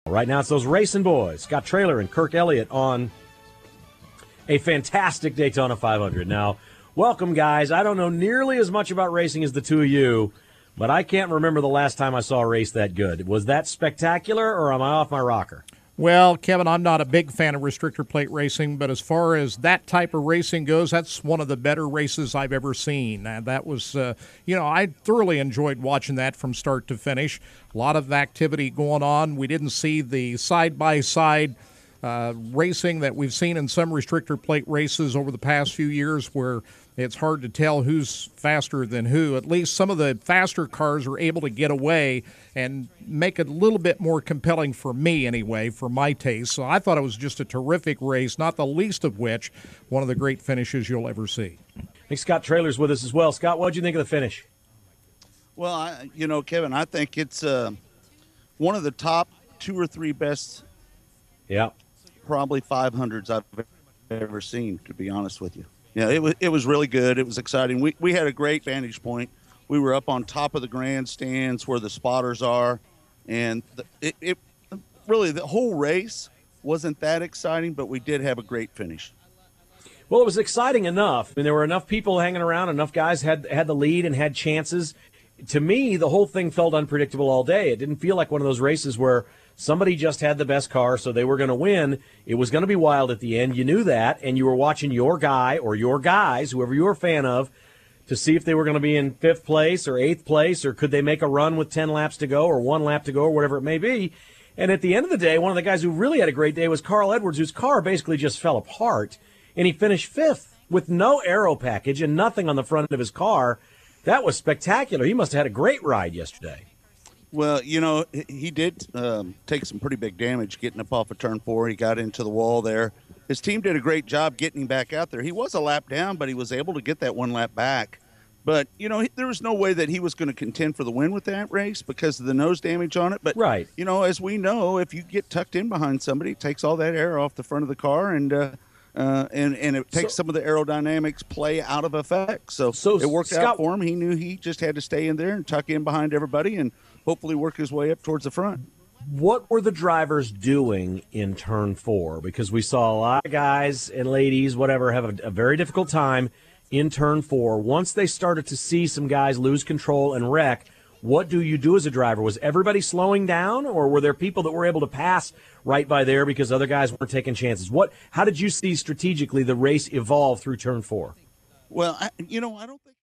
Right now it's those RacinBoys, Scott Traylor and Kirk Elliott on a fantastic Daytona 500. Now, welcome, guys. I don't know nearly as much about racing as the two of you, but I can't remember the last time I saw a race that good. Was that spectacular, or am I off my rocker? Well, Kevin, I'm not a big fan of restrictor plate racing, but as far as that type of racing goes, that's one of the better races I've ever seen. And that was, I thoroughly enjoyed watching that from start to finish. A lot of activity going on. We didn't see the side-by-side racing that we've seen in some restrictor plate races over the past few years where it's hard to tell who's faster than who. At least some of the faster cars are able to get away and make it a little bit more compelling for me anyway, for my taste. So I thought it was just a terrific race, not the least of which one of the great finishes you'll ever see. I think Scott Traylor's with us as well. Scott, what did you think of the finish? Well, Kevin, I think it's one of the top two or three best probably 500s I've ever seen, to be honest with you. Yeah, it was really good. It was exciting. We had a great vantage point. We were up on top of the grandstands where the spotters are, and it really, the whole race wasn't that exciting, but we did have a great finish. Well, it was exciting enough. I mean, there were enough people hanging around, enough guys had the lead and had chances. To me, the whole thing felt unpredictable all day. It didn't feel like one of those races where somebody just had the best car, so they were going to win. It was going to be wild at the end. You knew that, and you were watching your guy or your guys, whoever you were a fan of, to see if they were going to be in 5th place or 8th place, or could they make a run with 10 laps to go or 1 lap to go or whatever it may be. And at the end of the day, one of the guys who really had a great day was Carl Edwards, whose car basically just fell apart, and he finished 5th with no aero package and nothing on the front of his car. That was spectacular. He must have had a great ride yesterday. Well, he did take some pretty big damage getting up off of turn 4. He got into the wall there. His team did a great job getting him back out there. He was a lap down, but he was able to get that 1 lap back. But, there was no way that he was going to contend for the win with that race because of the nose damage on it. But, right. As we know, if you get tucked in behind somebody, it takes all that air off the front of the car and it takes some of the aerodynamics play out of effect. So it worked out for him. He knew he just had to stay in there and tuck in behind everybody and hopefully work his way up towards the front. What were the drivers doing in turn 4? Because we saw a lot of guys and ladies, whatever, have a very difficult time in turn 4. Once they started to see some guys lose control and wreck, what do you do as a driver? Was everybody slowing down, or were there people that were able to pass right by there because other guys weren't taking chances? How did you see strategically the race evolve through turn 4? Well, I don't think